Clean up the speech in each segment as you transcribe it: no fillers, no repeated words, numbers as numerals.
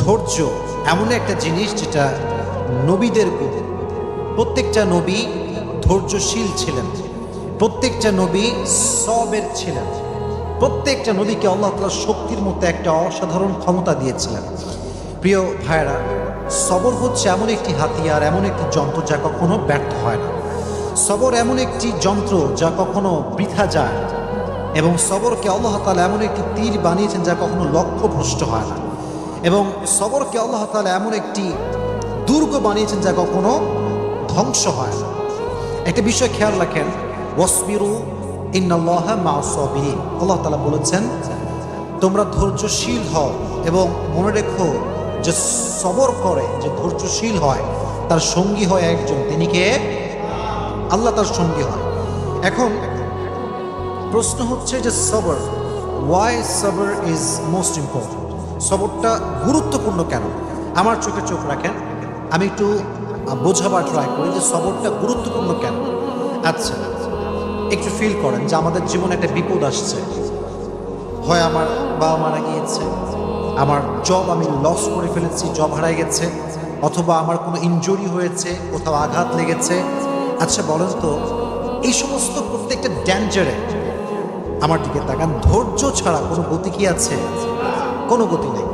ধৈর্য এমন একটা জিনিস যেটা নবীদের গুণ। প্রত্যেকটা নবী ধৈর্যশীল ছিলেন, প্রত্যেকটা নবী সবের ছিলেন, প্রত্যেকটা নবীকে আল্লাহ তাআলা শক্তির মতো একটা অসাধারণ ক্ষমতা দিয়েছিলেন। প্রিয় ভাইরা, সবর হচ্ছে এমন একটি হাতিয়ার, এমন একটি যন্ত্র যা কখনো ব্যর্থ হয় না। সবর এমন একটি যন্ত্র যা কখনো বৃথা যায় না, এবং সবরকে আল্লাহ তাআলা এমন একটি তীর বানিয়েছেন যা কখনো লক্ষ্যভ্রষ্ট হয় না, এবং সবরকে আল্লাহ তাআলা এমন একটি দুর্গ বানিয়েছেন যা কখনো ধ্বংস হয় না। একটা বিষয় খেয়াল রাখেন, ওয়াসবিরু ইন্নাল্লাহা মা'আস সাবিরিন। আল্লাহ তাআলা বলেছেন তোমরা ধৈর্যশীল হও, এবং মনে রেখো যে সবর করে, যে ধৈর্যশীল হয়, তার সঙ্গী হয় একজন, তিনি কে? আল্লাহ তার সঙ্গী হয়। এখন প্রশ্ন হচ্ছে যে সবর, ওয়াই সবর ইজ মোস্ট ইম্পর্টেন্ট? সবরটা গুরুত্বপূর্ণ কেন? আমার চোখে চোখ রাখেন, আমি একটু বোঝাবার ট্রাই করি যে সবরটা গুরুত্বপূর্ণ কেন। আচ্ছা, একটু ফিল করেন যে আমাদের জীবনে একটা বিপদ আসছে, হয় আমার বাবা মারা গিয়েছে, আমার জব আমি লস করে ফেলেছি, জব হারাই গেছে, অথবা আমার কোনো ইনজুরি হয়েছে, কোথাও আঘাত লেগেছে। আচ্ছা বলেন তো, এই সমস্ত প্রত্যেকটা ড্যাঞ্জারে আমার দিকে তাকান, ধৈর্য ছাড়া কোনো গতি কি আছে? কোনো গতি নেই।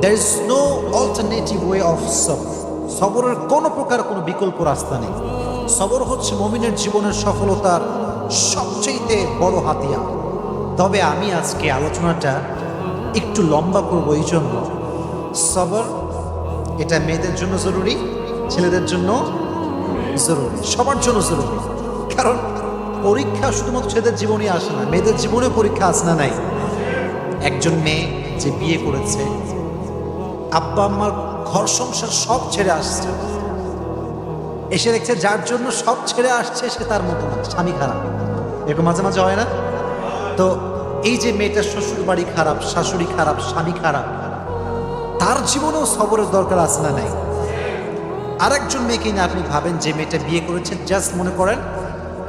There is no alternative way of সবর। সবরের কোনো প্রকার কোনো বিকল্প রাস্তা নেই। সবর হচ্ছে মুমিনের জীবনের সফলতার সবচেয়ে বড় হাতিয়ার। তবে আমি আজকে আলোচনাটা একটু লম্বা করব, এই জন্য সবর এটা মেয়েদের জন্য জরুরি, ছেলেদের জন্য জরুরি, সবার জন্য জরুরি। কারণ পরীক্ষা শুধুমাত্র ছেলেদের জীবনে আসে না, মেয়েদের জীবনে পরীক্ষা আসে না নাই? একজন মেয়ে যে বিয়ে করেছে, আব্বা আম্মার ঘর সংসার সব ছেড়ে আসছে, এসে দেখছে যার জন্য সব ছেড়ে আসছে সে তার মতো না, স্বামী খারাপ। এরকম মাঝে মাঝে হয় না? তো এই যে মেয়েটার শ্বশুর বাড়ি খারাপ, শাশুড়ি খারাপ, স্বামী খারাপ, তার জীবনেও সবরের দরকার আছে না নাই? আরেকজন মেয়েকে নিয়ে আপনি ভাবেন, যে মেয়েটা বিয়ে করেছেন, জাস্ট মনে করেন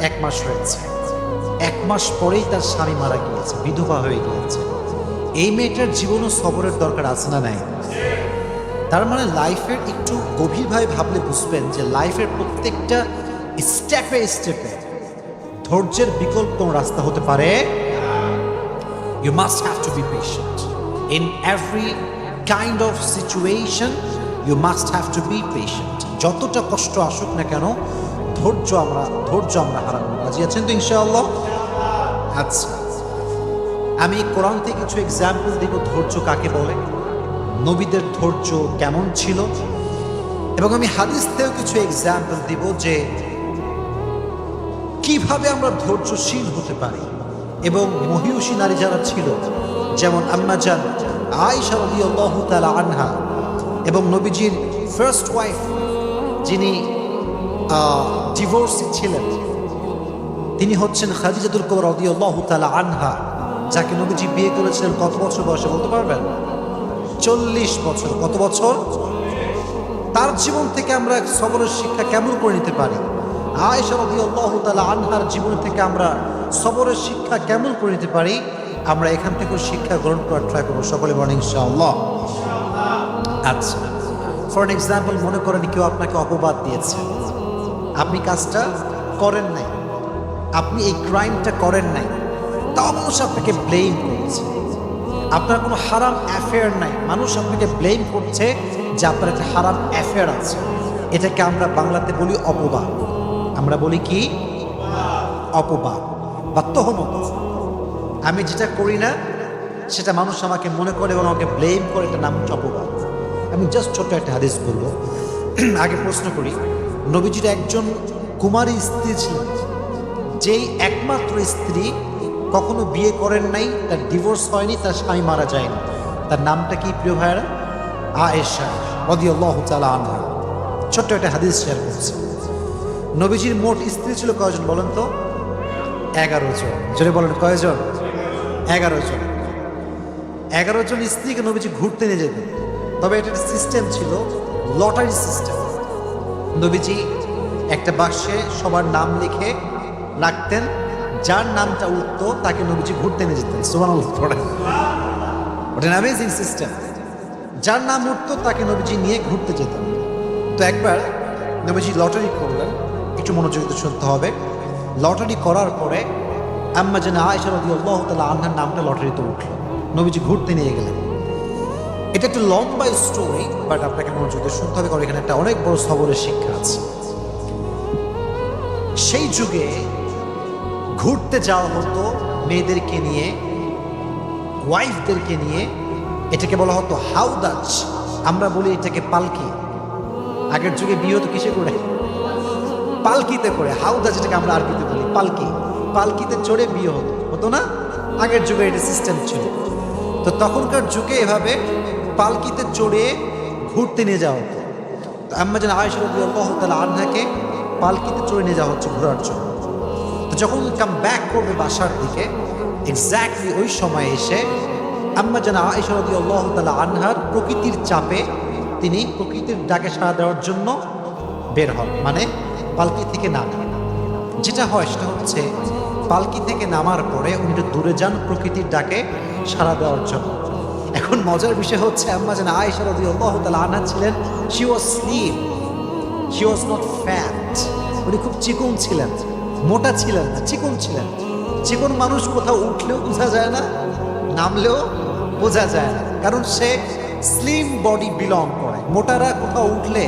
1 মাস হয়েছে, 1 মাস পরেই তার স্বামী মারা গিয়েছে, বিধবা হয়ে গিয়েছে। এই মেয়েটার জীবনও সবরের দরকার আছে না নাই? তার মানে লাইফের একটু গভীরভাবে ভাবলে বুঝবেন যে লাইফের প্রত্যেকটা স্টেপে স্টেপে ধৈর্যের বিকল্প কোনো রাস্তা হতে পারে। You must have to be patient in every kind of situation. You must have to be patient. যতটা কষ্ট আসুক না কেন, ধৈর্য আমরা হারাবো না। রাজি আছেন তো ইনশাআল্লাহ? আচ্ছা, আমি কোরআন থেকে কিছু এক্সাম্পল দিব ধৈর্য কাকে বলে, নবীদের ধৈর্য কেমন ছিল, এবং আমি হাদিস থেকেও কিছু এক্সাম্পল দিব যে কিভাবে আমরা ধৈর্যশীল হতে পারি। এবং মহিয়সী নারী যারা ছিল, যেমন আম্মা জান আয়েশা রাদিয়াল্লাহু তাআলা আনহা, এবং নবীজির ফার্স্ট ওয়াইফ যিনি ডিভোর্সি ছিলেন, তিনি হচ্ছেন খাদিজাতুল কুবরা রাদিয়াল্লাহু তাআলা আনহা, যাকে নবীজি বিয়ে করেছিলেন কত বছর বয়সে বলতে পারবেন? 40 বছর। কত বছর? তার জীবন থেকে আমরা সবরের শিক্ষা কেমন করে নিতে পারি? আয়েশা রাদিয়াল্লাহু তাআলা আনহার জীবন থেকে আমরা সবরের শিক্ষা কেমন করে নিতে পারি? আমরা এখান থেকে শিক্ষা গ্রহণ করার ট্রাই করবো। সকলে বলেন ইনশাআল্লাহ। আচ্ছা, ফর এক্সাম্পল, মনে করেন কেউ আপনাকে অপবাদ দিয়েছে, আপনি কাজটা করেন নাই, আপনি এই ক্রাইমটা করেন নাই, তাও মানুষ আপনাকে ব্লেম করছে। আপনার কোনো হারাম অ্যাফেয়ার নাই, মানুষ আপনাকে ব্লেম করছে যে আপনার একটা হারাম অ্যাফেয়ার আছে। এটাকে আমরা বাংলাতে বলি অপবাদ। আমরা বলি কি? অপবাদ বা তোহমত। আমি যেটা করি না সেটা মানুষ আমাকে মনে করে এবং আমাকে ব্লেম করে, এটা নাম হচ্ছে অপবাদ। আমি জাস্ট ছোট্ট একটা হাদিস বলবো। আগে প্রশ্ন করি, নবীজির একজন কুমারী স্ত্রী ছিলেন, যেই একমাত্র স্ত্রী কখনো বিয়ে করেন নাই, তার ডিভোর্স হয়নি, তার স্বামী মারা যায়নি। তার নামটা কি প্রিয় ভাইয়েরা? আয়েশা রাদিয়াল্লাহু তাআলা আনহা। ছোট্ট একটা হাদিস শেয়ার করছি। নবীজির মোট স্ত্রী ছিল কয়জন বলেন তো? 11 জন। জোরে বলেন কয়জন? 11 জন। 11 জন স্ত্রীকে নবীজি ঘুরতে নিয়ে যেতেন। তবে এটা সিস্টেম ছিল, লটারি সিস্টেম। নবীজি একটা বাক্সে সবার নাম লিখে রাখতেন, যার নামটা উঠতো তাকে নবীজি ঘুরতে নিয়ে যেতেন। সুবহানাল্লাহ পড়েন। What an amazing system. যার নাম উঠতো তাকে নবীজি নিয়ে ঘুরতে যেতেন। তো একবার নবীজি লটারি করলেন, একটু মনোযোগ দিয়ে শুনতে হবে। লটারি করার পরে আম্মা জানা আয়েশা রাদিয়াল্লাহু তাআলা আনহার নামটা লটারিতে উঠল, নবীজি ঘুরতে নিয়ে গেলেন। এটা একটু লম্বা স্টোরি, বাট আপনাকে মনোযোগ দিয়ে শুনতে হবে, কারণ এখানে একটা অনেক বড় সবরের শিক্ষা আছে। সেই যুগে ঘুরতে যাওয়া হতো মেয়েদেরকে নিয়ে, ওয়াইফদেরকে নিয়ে। এটাকে বলা হতো হাউদাজ, আমরা বলি এটাকে পালকি। আগের যুগে বিয়ে হতো কিসে করে? পালকিতে করে। হাউদাজ যেটাকে আমরা আরবিতে বলি পালকি, পালকিতে চড়ে বিয়ে হতো না? আগের যুগে এটা সিস্টেম ছিল। তো তখনকার যুগে এভাবে পালকিতে চড়ে ঘুরতে নিয়ে যাওয়া হতো। তো আম্মা জান আয়েশা রাদিয়াল্লাহু তাআলা আনহাকে পালকিতে চড়ে নিয়ে যাওয়া হচ্ছে ঘোরার জন্য। তো যখন কাম ব্যাক করবে বাসার দিকে, এক্স্যাক্টলি ওই সময় এসে আম্মা জান আয়েশা রাদিয়াল্লাহু তাআলা আনহার প্রকৃতির চাপে তিনি প্রকৃতির ডাকে সাড়া দেওয়ার জন্য বের হন, মানে পালকি থেকে নামেন। যেটা হয় সেটা হচ্ছে পালকি থেকে নামার পরে উনি একটু দূরে যান প্রকৃতির ডাকে সাড়া দেওয়ার জন্য। এখন মজার বিষয় হচ্ছে আম্মা জান আয়েশা রাদিয়াল্লাহু তাআলা আনহা ছিলেন, she was slim, she was not fat. উনি খুব চিকন ছিলেন, মোটা ছিলেন না, চিকন ছিলেন। চিকন মানুষ কোথাও উঠলেও বোঝা যায় না, নামলেও বোঝা যায় না, কারণ সে স্লিম বডি বিলং করে। মোটারা কোথাও উঠলে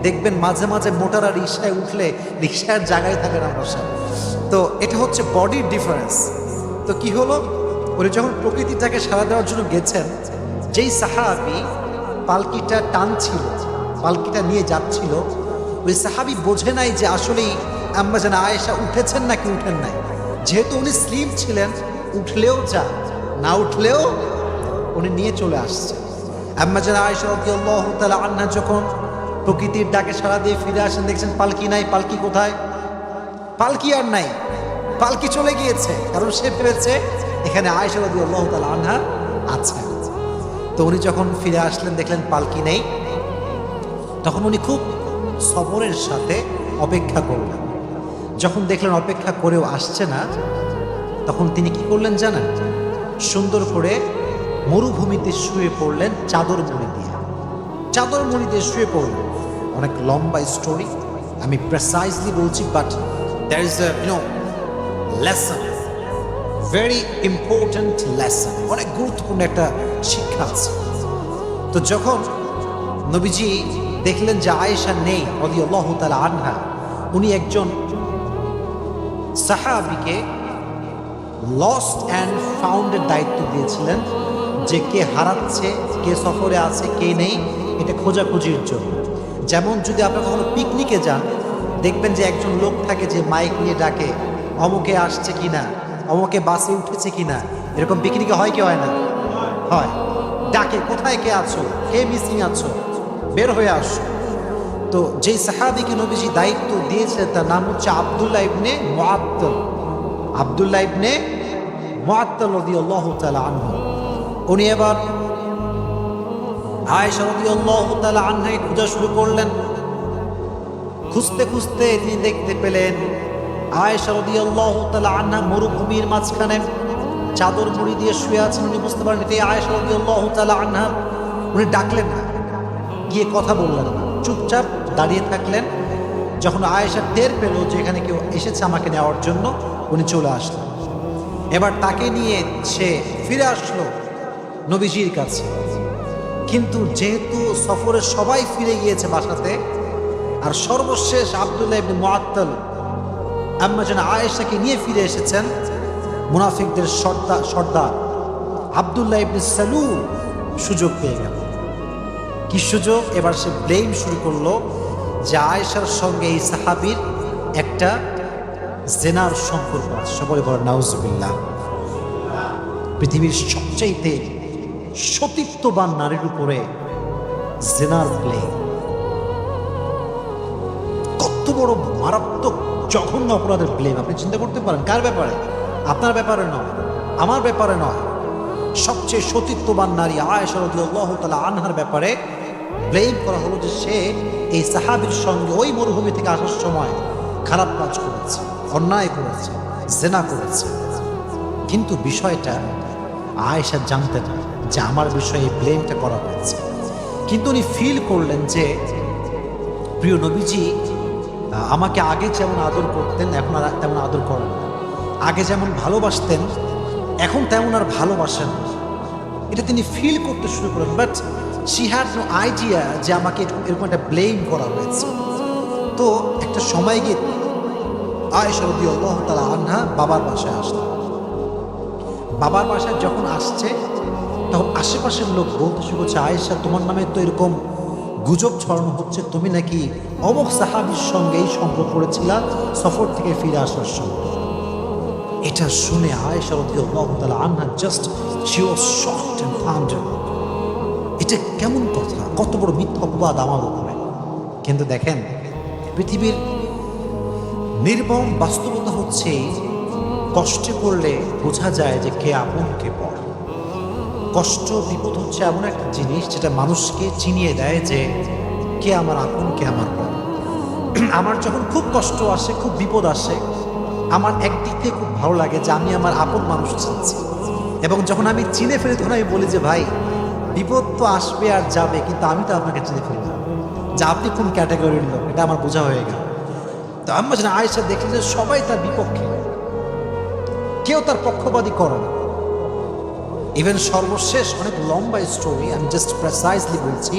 দেখবেন মাঝে মাঝে মোটারা রিক্সায় উঠলে রিক্সার জায়গায় থাকে না বসা। তো এটা হচ্ছে বডির ডিফারেন্স। তো কি হলো, উনি যখন প্রকৃতিটাকে সাড়া দেওয়ার জন্য গেছেন, যেই সাহাবি পালকিটা টানছিল, পালকিটা নিয়ে যাচ্ছিল, ওই সাহাবি বোঝে নাই যে আসলেই আম্মা জান আয়েশা উঠেছেন নাকি উঠেন নাই। যেহেতু উনি স্লিম ছিলেন, উঠলেও যা, না উঠলেও উনি নিয়ে চলে আসছে। আম্মা জান আয়েশা রাদিয়াল্লাহু তাআলা আনহা যখন প্রকৃতির ডাকে সাড়া দিয়ে ফিরে আসেন, দেখছেন পালকি নাই। পালকি কোথায়? পালকি আর নাই, পালকি চলে গিয়েছে, কারণ সে ভেবেছে এখানে আয়েশা রাদিয়াল্লাহু তাআলা আনহা আছে। তো উনি যখন ফিরে আসলেন, দেখলেন পালকি নেই। তখন উনি খুব সবরের সাথে অপেক্ষা করলেন। যখন দেখলেন অপেক্ষা করেও আসছে না, তখন তিনি কি করলেন জানেন? সুন্দর করে মরুভূমিতে শুয়ে পড়লেন চাদর মুড়ি দিয়ে। চাদর মুড়ি দিয়ে শুয়ে পড়লেন। অনেক লম্বা স্টোরি, আমি প্রেসাইজলি বলছি, but there is a lesson, very important lesson, অনেক গুরুত্বপূর্ণ একটা শিক্ষা আছে। তো যখন নবীজি দেখলেন যে আয়েশা নেই রাদিয়াল্লাহু তাআলা আনহা, উনি একজন সাহাবীকে লস্ট অ্যান্ড ফাউন্ডের দায়িত্ব দিয়েছিলেন, যে কে হারাচ্ছে, কে সফরে আছে, কে নেই, এটা খোঁজাখুঁজির জন্য। যেমন যদি আপনি কখনো পিকনিকে যান, দেখবেন যে একজন লোক থাকে যে মাইক নিয়ে ডাকে, অমুকে আসছে কিনা, অমুকে বাসে উঠেছে কিনা। এরকম পিকনিকে হয় কি হয় না? হয়। ডাকে, কোথায় কে আছো, কে মিসিং আছো, বের হয়ে আসো। তো যেই সাহাবীকে নবীজি দায়িত্ব দিয়েছে তার নাম হচ্ছে আব্দুল্লাহ ইবনে মুআত্তাল। আব্দুল্লাহ ইবনে মুআত্তাল রাদিয়াল্লাহু তাআলা আনহু। উনি এবার আয়েশা রাদিয়াল্লাহু তাআলা আনহাকে খোঁজা শুরু করলেন। খুঁজতে খুঁজতে তিনি দেখতে পেলেন আয়েশা রাদিয়াল্লাহু তাআলা আনহা মরুভূমির মাঝখানে চাদর মুড়ি দিয়ে শুয়ে আছেন। উনি বুঝতে পারলেন এটাই আয়েশা রাদিয়াল্লাহু তাআলা আনহা। উনি ডাকলেন না, গিয়ে কথা বললেন না, চুপচাপ দাঁড়িয়ে থাকলেন। যখন আয়েশা টের পেল যে এখানে কেউ এসেছে আমাকে নেওয়ার জন্য, উনি চলে আসলেন। এবার তাকে নিয়ে সে ফিরে আসলো নবীজির কাছে। কিন্তু যেহেতু সফরে সবাই ফিরে গিয়েছে বাসাতে, আর সর্বশেষ আব্দুল্লাহ ইবনে মুআত্তাল আম্মা জান আয়েশাকে নিয়ে ফিরে এসেছেন, মুনাফিকদের সর্দার আব্দুল্লাহ ইবনে সালুল সুযোগ পেয়ে গেল। কি সুযোগ? এবার সে ব্লেম শুরু করলো যে আয়েশার সঙ্গে এই সাহাবীর একটা জেনার সম্পর্ক আছে। সকলে বলেন নাউজুবিল্লাহ। পৃথিবীর সবচাইতে সতীত্ববান নারীর উপরে জেনার ব্লেম, কত বড় মারাত্মক জঘন্য অপরাধের ব্লেম। আপনি চিন্তা করতে পারেন কার ব্যাপারে? আপনার ব্যাপারে নয়, আমার ব্যাপারে নয়, সবচেয়ে সতীত্ববান নারী আয়েশা রাদিয়াল্লাহু তাআলা আনহার ব্যাপারে ব্লেম করা হলো যে সে এই সাহাবীর সঙ্গে ওই মরুভূমি থেকে আসার সময় খারাপ কাজ করেছে, অন্যায় করেছে, জেনা করেছে। কিন্তু বিষয়টা আয়েশা জানতেন যে আমার বিষয়ে এই ব্লেমটা করা হয়েছে। কিন্তু উনি ফিল করলেন যে প্রিয় নবীজি আমাকে আগে যেমন আদর করতেন এখন আর তেমন আদর করেন না, আগে যেমন ভালোবাসতেন এখন তেমন আর ভালোবাসেন না। এটা তিনি ফিল করতে শুরু করেন, but she had no idea যে আমাকে এরকম একটা ব্লেম করা হয়েছে। তো একটা সময় গিয়ে আয়েশা রাদিয়াল্লাহু তাআলা আনহা বাবার বাসায় আসলেন। বাবার বাসায় যখন আসছে তখন আশেপাশের লোক বলতে শুরু করছে, আয়েশা তোমার নামে তো এরকম গুজব ছড়ানো হচ্ছে, তুমি নাকি অমুক সাহাবীর সঙ্গে এই সম্পর্ক করেছিলা সফর থেকে ফিরে আসার সময়। এটা শুনে আয়েশা রাদিয়াল্লাহু তাআলা আনহা just she was shocked and thundered. এটা কেমন কথা, কত বড় মিথ্যা অপবাদ আমার উপরে। কিন্তু দেখেন, পৃথিবীর নির্মম বাস্তবতা হচ্ছে কষ্টে পড়লে বোঝা যায় যে কে আপন কে পর। কষ্ট বিপদ হচ্ছে এমন একটা জিনিস যেটা মানুষকে চিনিয়ে দেয় যে কে আমার আপন কে আমার পর। আমার যখন খুব কষ্ট আসে, খুব বিপদ আসে, আমার একদিক থেকে খুব ভালো লাগে যে আমি আমার আপন মানুষ চিনছি, এবং যখন আমি চিনে ফেলি তখন আমি বলি যে ভাই বিপদ তো আসবে আর যাবে, কিন্তু আমি তো আপনাকে চিনে ফেললাম যে আপনি কোন ক্যাটাগরির লোক, এটা আমার বোঝা হয়ে গেল। তো আম্মা জান আয়েশা দেখলেন যে সবাই তার বিপক্ষে, কেউ তার পক্ষপাতী করে না। ইভেন সর্বশেষ, অনেক লম্বা স্টোরি, আমি জাস্ট প্রেসাইজলি বলছি,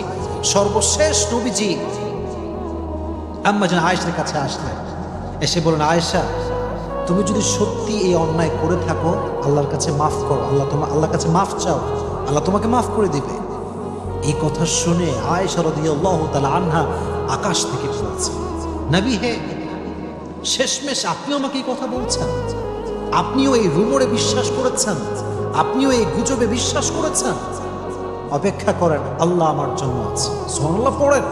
সর্বশেষ নবীজি আম্মা জান আয়েশার কাছে আসলেন, এসে বলেন, আয়েশা তুমি যদি সত্যি এই অন্যায় করে থাকো আল্লাহর কাছে মাফ করো, আল্লাহর কাছে মাফ চাও, আল্লাহ তোমাকে মাফ করে দিবে। এই কথা শুনে আয়েশা রাদিয়াল্লাহু তাআলা আনহা আকাশ থেকে পড়েছে, নবী হে, শেষমেশ আপনিও আমাকে এই কথা বলছেন, আপনিও এই রুমরে বিশ্বাস করেছেন, আপনিও এই গুজবে বিশ্বাস করেছেন? অপেক্ষা করেন, আল্লাহ আমার জন্য আছে। সুবহানাল্লাহ পড়েন।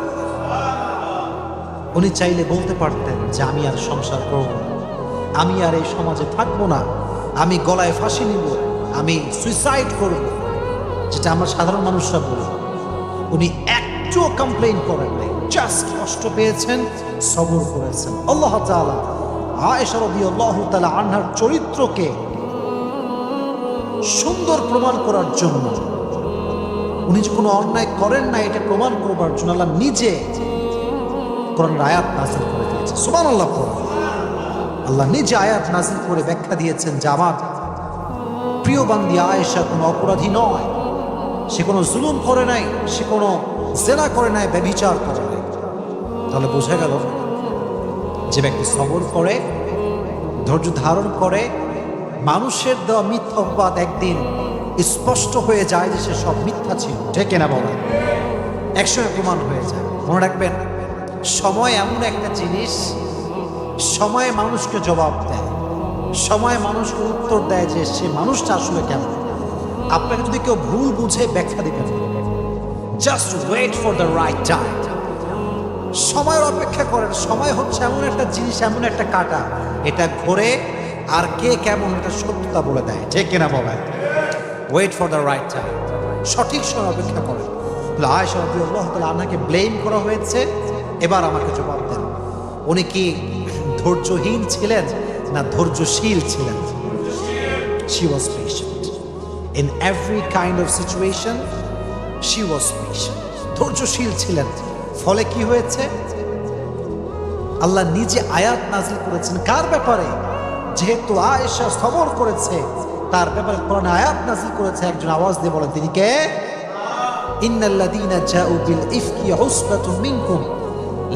উনি চাইলে বলতে পারতেন যে আমি আর সংসার করব না, আমি আর এই সমাজে থাকবো না, আমি গলায় ফাঁসি নিব, আমি সুইসাইড করব, যেটা আমরা সাধারণ মানুষরা বলি। উনি একটুও কমপ্লেইন করেন নাই, জাস্ট কষ্ট পেয়েছেন, সবর করেছেন। আল্লাহ তাআলা আয়েশা রাদিয়াল্লাহু তাআলা আনহার চরিত্রকে সুন্দর প্রমাণ করার জন্য, উনি যে কোনো অন্যায় করেন না এটা প্রমাণ করবার জন্য আল্লাহ নিজে কোরআনের আয়াত নাযিল করে দিয়েছেন। সুবহানাল্লাহ। আল্লাহ নিজে আয়াত নাযিল করে ব্যাখ্যা দিয়েছেন যে আমার প্রিয় বান্দি আয়েশা কোনো অপরাধী নয়, সে কোনো জুলুম করে নাই, সে কোনো জেনা করে নাই, ব্যভিচার করে নাই। তাহলে বোঝা গেল যে ব্যক্তি সবর করে, ধৈর্য ধারণ করে, মানুষের দেওয়া মিথ্যা অপবাদ একদিন স্পষ্ট হয়ে যায় যে সে সব মিথ্যা ছিল, ঠিক না বলা, একসময় প্রমাণ হয়ে যায়। মনে রাখবেন, সময় এমন একটা জিনিস, সময় মানুষকে জবাব দেয়, সময় মানুষকে উত্তর দেয় যে সে মানুষটা আসলে কেমন। আপনাকে যদি কেউ ভুল বুঝে ব্যাখ্যা দিবেন, just wait for the right time. সময়ের অপেক্ষা করেন। সময় হচ্ছে এমন একটা জিনিস, এমন একটা কাঁটা, এটা ঘোরে আর কে কেমন এটা সত্যতা বলে দেয়, ঠিক কিনা বলেন? Wait for the right time, সঠিক সময় অপেক্ষা করেন। আয়েশা রাদিয়াল্লাহু তাআলা আনহাকে ব্লেম করা হয়েছে, এবার আমাকে জবাব দেন, উনি কি ধৈর্যহীন ছিলেন না ধৈর্যশীল ছিলেন? She was patient in every kind of situation. She was patient, ধৈর্যশীল ছিলেন। ফলে কি হয়েছে? আল্লাহ নিজে আয়াত নাযিল করেছেন কার ব্যাপারে? যেহেতু আয়েশা সবর করেছে তার ব্যাপারে কোরআনে আয়াত নাযিল করেছে। একজন আওয়াজ দিয়ে বলেন, তিনি কে? ইন্নাল্লাযীনা জাউ বিল ইফকি উসবাতুম মিনকুম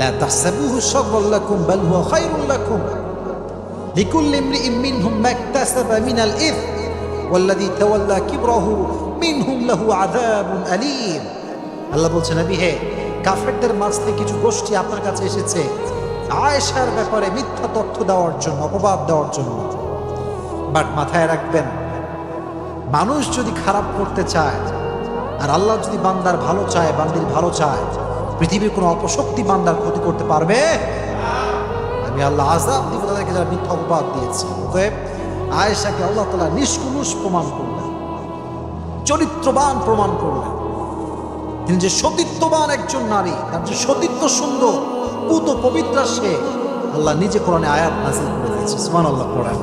লা তাহসাবুহু শাররান লাকুম বাল হুয়া খায়রুল লাকুম লিকুল্লি ইমরিইন মিনহুম মাকতাসাবা মিনাল ইথম ওয়াল্লাযী তাওয়াল্লা কিবরাহু মিনহুম লাহু আযাবুন আলীম। আল্লাহ বলছেন, নবী হে, কাফেরদের মাঝ থেকে কিছু গোষ্ঠী আপনার কাছে এসেছে আয়েশার ব্যাপারে মিথ্যা তথ্য দেওয়ার জন্য, অপবাদ দেওয়ার জন্য। বাট মাথায় রাখবেন, মানুষ যদি খারাপ করতে চায় আর আল্লাহ যদি বান্দার ভালো চায়, বান্দির ভালো চায়, পৃথিবীর কোনো অপশক্তি বান্দার ক্ষতি করতে পারবে? আমি আল্লাহ আযাব দিব তাদেরকে যারা মিথ্যা অপবাদ দিয়েছে। অতএব আয়েশাকে আল্লাহ তাআলা নিষ্কলুষ প্রমাণ করলেন, চরিত্রবান প্রমাণ করলেন। তিনি যে সতীত্ববান একজন নারী, তার যে সতীত্ব সুন্দর, পুত পবিত্রা সে, আল্লাহ নিজে কোরআনে আয়াত নাযিল করে দিয়েছে। সুবহানাল্লাহ পড়েন।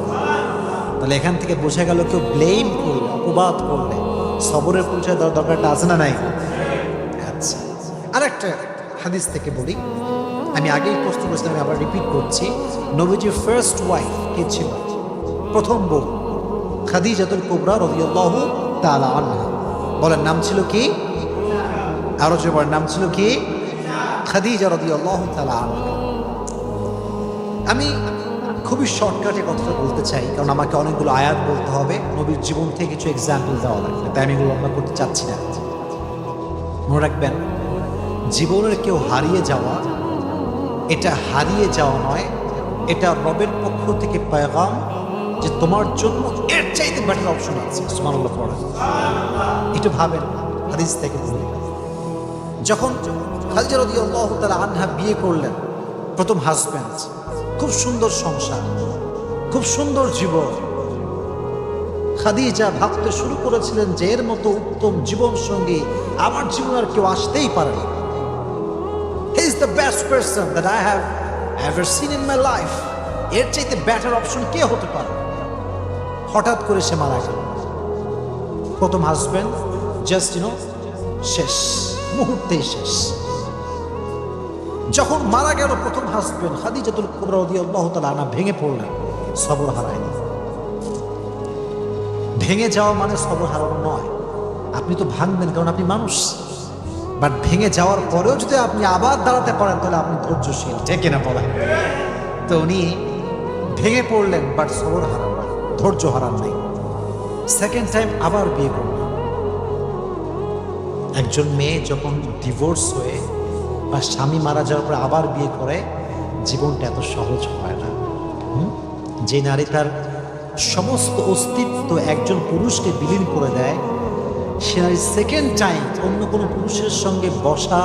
তাহলে এখান থেকে বোঝা গেল কেউ ব্লেম করলে, অপবাদ করলে সবরের পরিচয় দেওয়ার দরকারটা আছে না নাই? আচ্ছা, আরেকটা হাদিস থেকে বলি, আমি আগেই প্রশ্ন করেছিলাম, আমি আবার রিপিট করছি। নবীজির ফার্স্ট ওয়াইফ কে ছিল? প্রথম বউ খাদিজাতুল কুবরা রাদিয়াল্লাহু তাআলা আনহা। বলেন নাম ছিল কি? আরো জোরে নাম ছিল কি? খাদিজা রাদিয়াল্লাহু তাআলা আনহা। আমি খুবই শর্টকাটে কথাটা বলতে চাই, কারণ আমাকে অনেকগুলো আয়াত বলতে হবে, নবীর জীবন থেকে কিছু এক্সাম্পল দেওয়া লাগবে, তাই আমি এগুলো আমরা করতে চাচ্ছি না। মনে রাখবেন, জীবনের কেউ হারিয়ে যাওয়া, এটা হারিয়ে যাওয়া নয়, এটা রবের পক্ষ থেকে পেগাম যে তোমার জন্য এর চাইতে বেটার অপশন আছে। সুবহানাল্লাহ পড়েন, একটু ভাবেন। হাদিস থেকে বলি, যখন খাদিজা রাদিয়াল্লাহু তাআলা আনহা বিয়ে করলেন, প্রথম হাজব্যান্ড, খুব সুন্দর সংসার, খুব সুন্দর জীবন। খাদিজা ভাবতে শুরু করেছিলেন যে এর মতো উত্তম জীবন সঙ্গী আমার জীবন আর কেউ আসতেই পারে না। He is the best person that I have ever seen in my life. এর চাইতে বেটার অপশন কে হতে পারে? হঠাৎ করে সে মারা গেল। প্রথম হাজব্যান্ড জাস্ট শেষ, মুহূর্তেই শেষ। যখন মারা গেল প্রথম হাজব্যান্ড, খাদিজাতুল কুবরা রাদিয়াল্লাহু তাআলা আনহা ভেঙে পড়লেন, সবর হারায়নি। ভেঙে যাওয়া মানে সবর হারানো নয়। আপনি তো ভাঙবেন, কারণ আপনি মানুষ, বাট ভেঙে যাওয়ার পরেও যদি আপনি আবার দাঁড়াতে পারেন তাহলে আপনি ধৈর্যশীল, ঠিক না বলেন? তো উনি ভেঙে পড়লেন, বাট সবর হারান নাই, ধৈর্য হারান নাই। সেকেন্ড টাইম আবার বিয়ে করলেন। একজন মেয়ে যখন ডিভোর্স হয়ে বা স্বামী মারা যাওয়ার পরে আবার বিয়ে করে, জীবনটা এত সহজ হয় না। যে নারী তার সমস্ত অস্তিত্ব একজন পুরুষকে বিলীন করে দেয়, সে নারী সেকেন্ড টাইম অন্য কোনো পুরুষের সঙ্গে বসা,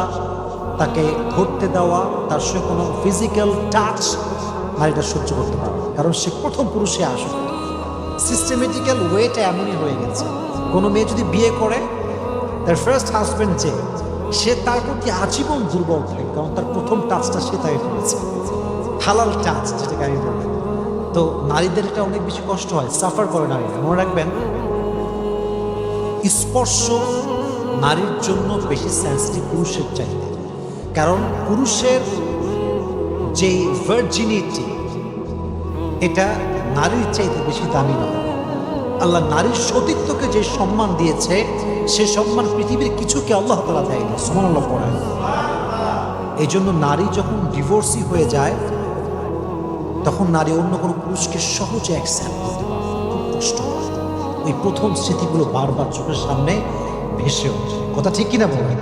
তাকে ধরতে দেওয়া, তার সঙ্গে কোনো ফিজিক্যাল টাচ নারীটা সহ্য করতে পারে, কারণ সে প্রথম পুরুষে আসক্ত। সিস্টেমেটিক্যাল ওয়েটা এমনই হয়ে গেছে। কোনো মেয়ে যদি বিয়ে করে, তার ফার্স্ট হাজব্যান্ড যে, সে তার প্রতি আজীবন দুর্বল থাকে, কারণ তার প্রথম টাচটা সে তাই করেছে, হালাল টাচ যেটাকে আমি বলি। তো নারীদের এটা অনেক বেশি কষ্ট হয়, সাফার করে নারীরা। মনে রাখবেন, স্পর্শ নারীর জন্য বেশি সেন্সিটিভ পুরুষের চাইতে, কারণ পুরুষের যে ভার্জিনিটি, এটা নারীর চাইতে বেশি দামি নয়। আল্লাহ নারীর সতীত্বকে যে সম্মান দিয়েছে, সে সম্মান পৃথিবীর কিছুকে আল্লাহ তাআলা দেয়নি। সুবহানাল্লাহ পড়েন। এই জন্য নারী যখন ডিভোর্সি হয়ে যায়, তখন নারী অন্য কোনো পুরুষকে সহজে অ্যাকসেপ্ট করতে পারে, খুব কষ্ট হয়। ওই প্রথম স্মৃতিগুলো বারবার চোখের সামনে ভেসে ওঠে। কথা ঠিক কিনা বলেন?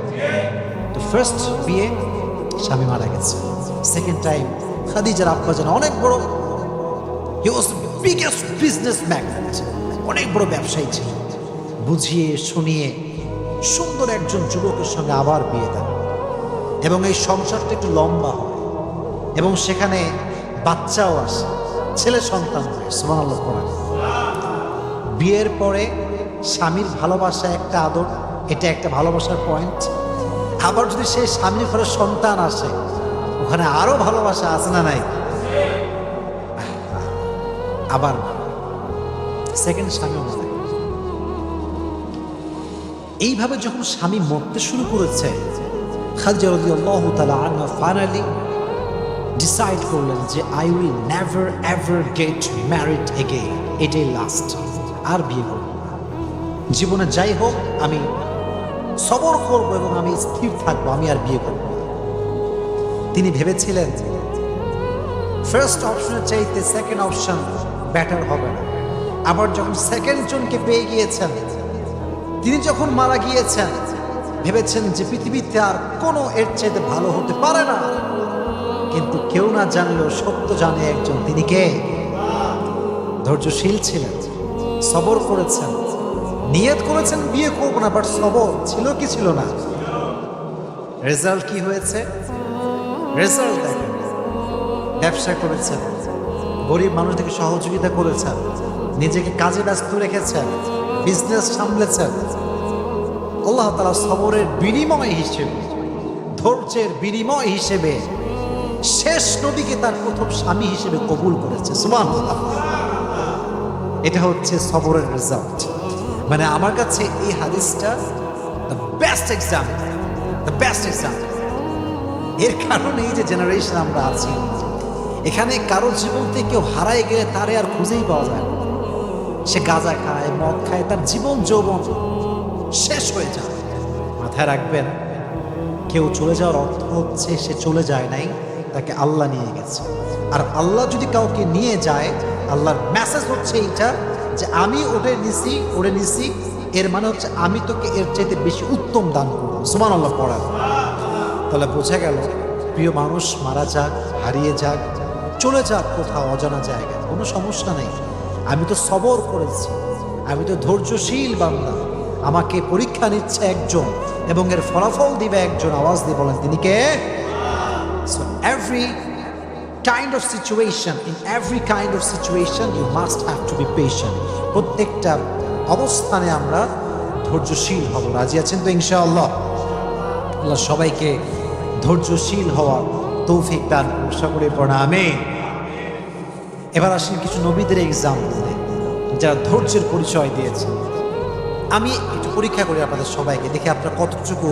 তো ফার্স্ট বিয়ে, স্বামী মারা গেছে। সেকেন্ড টাইম খাদিজার আব্বা যেন অনেক বড়, he was the biggest business magnate, অনেক বড় ব্যবসায়ী ছিল। বুঝিয়ে শুনিয়ে সুন্দর একজন যুবকের সঙ্গে আবার বিয়ে দেন, এবং এই সংসারটা একটু লম্বা হয়, এবং সেখানে বাচ্চাও আসে, ছেলে সন্তান হয়। সুবহানাল্লাহ পড়েন। বিয়ের পরে স্বামীর ভালোবাসা একটা আদর, এটা একটা ভালোবাসার পয়েন্ট। আবার যদি সেই স্বামীর ঘরে সন্তান আসে, ওখানে আরো ভালোবাসা আছে না নাই? আবার সেকেন্ড স্বামীও মারা গেল। এইভাবে যখন স্বামী মরতে শুরু করেছে, খাদিজা রাদিয়াল্লাহু তাআলা আনহা ফাইনালি ডিসাইড করলেন যে I will never ever get married again, এটাই লাস্ট, আর বিয়ে করব না। জীবনে যাই হোক আমি সবর করব এবং আমি স্থির থাকবো, আমি আর বিয়ে করব না। তিনি ভেবেছিলেন ফার্স্ট অপশনের চাইতে সেকেন্ড অপশন বেটার হবে না। আবার যখন সেকেন্ড জনকে পেয়ে গিয়েছেন, তিনি যখন মারা গিয়েছেন, ভেবেছেন যে পৃথিবীতে আর কোনো এর চাইতে ভালো হতে পারে না। কিন্তু কেউ না জানলেও সত্য জানে একজন, তিনি কে? ধৈর্যশীল ছিলেন, সবর করেছেন, নিয়ত করেছেন বিয়ে করবো না, বাট সবর ছিল কি ছিল না? রেজাল্ট কি হয়েছে? রেজাল্ট দেখেন, ব্যবসা করেছেন, গরিব মানুষদেরকে সহযোগিতা করেছেন, নিজেকে কাজে ব্যস্ত রেখেছেন, বিজনেস সামলেছেন। আল্লাহ তাআলা সবরের বিনিময় হিসেবে, ধৈর্যের বিনিময় হিসেবে শেষ নবীকে তার প্রথম স্বামী হিসেবে কবুল করেছে। সুবহানাল্লাহ। এটা হচ্ছে সবরের রেজাল্ট। মানে আমার কাছে এই হাদিসটা the best example the best example. এর কারণে এই যে জেনারেশন আমরা আছি, এখানে কারো জীবন থেকে কেউ হারায় গেলে তারে আর খুঁজেই পাওয়া যায় না। সে গাঁজা খায়, মদ খায়, তার জীবন যৌবন শেষ হয়ে যায়। মাথায় রাখবেন, কেউ চলে যাওয়ার অর্থ হচ্ছে সে চলে যায় নাই, তাকে আল্লাহ নিয়ে গেছে। আর আল্লাহ যদি কাউকে নিয়ে যায়, আল্লাহর মেসেজ হচ্ছে এইটা যে আমি ওরে নিছি, এর মানে হচ্ছে আমি তোকে এর চাইতে বেশি উত্তম দান করবো। সুবহানাল্লাহ পড়া। তাহলে বোঝা গেল, প্রিয় মানুষ মারা যাক, হারিয়ে যাক, চলে যাক কোথাও অজানা জায়গায়, কোনো সমস্যা নেই। আমি তো সবর করেছি, আমি তো ধৈর্যশীল বান্দা। আমাকে পরীক্ষা নিচ্ছে একজন এবং এর ফলাফল দিবে একজন। আওয়াজ দিয়ে বলেন তিনি কে? So every kind of situation, in every kind of situation you must have to be patient. প্রত্যেকটা অবস্থানে আমরা ধৈর্যশীল হব। রাজি আছেন তো ইনশাআল্লাহ? আল্লাহ সবাইকে ধৈর্যশীল হওয়ার তৌফিক দান করুন। সকলে পড়া আমিন। এবার আসেন কিছু নবীদের এক্সাম্পল যারা ধৈর্যের পরিচয় দিয়েছে। আমি একটু পরীক্ষা করি আপনাদের সবাইকে, দেখে আপনারা কতটুকু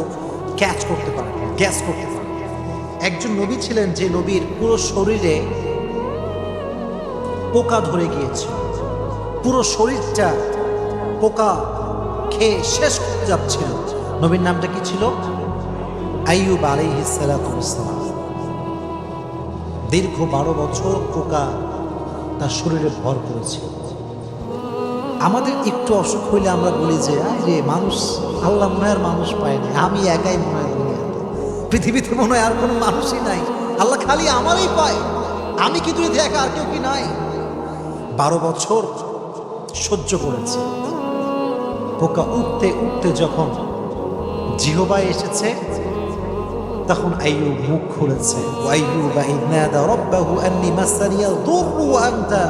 ক্যাচ করতে পারেন, গ্যাস করতে পারেন। একজন নবী ছিলেন যে নবীর পুরো শরীরে পোকা ধরে গিয়েছিল, পুরো শরীরটা পোকা খেয়ে শেষ করতে যাচ্ছিল। নবীর নামটা কি ছিল? আইয়ুব আলাইহিস সালাতু ওয়াস সালাম। দীর্ঘ 12 বছর পোকা তার শরীরে ভর করেছিল। আমাদের একটু অসুখ হইলে আমরা বলি যে আরে মানুষ, আল্লাহ মনে হয় আর মানুষ পায় না, আমি একাই মনে হয় দুনিয়াতে, পৃথিবীতে মনে হয় আর কোনো মানুষই নাই, আল্লাহ খালি আমারই পায়, আমি কি তুই দেখা আর কেউ কি নাই? 12 বছর সহ্য করেছে। পোকা উঠতে উঠতে যখন জিহবায় এসেছে, তখন আইয়ুব মুখ খুলেছে। আইয়ুব ইয নাদা রাব্বাহু আন্নী মাসানিয়াল দুররু ওয়া আনতা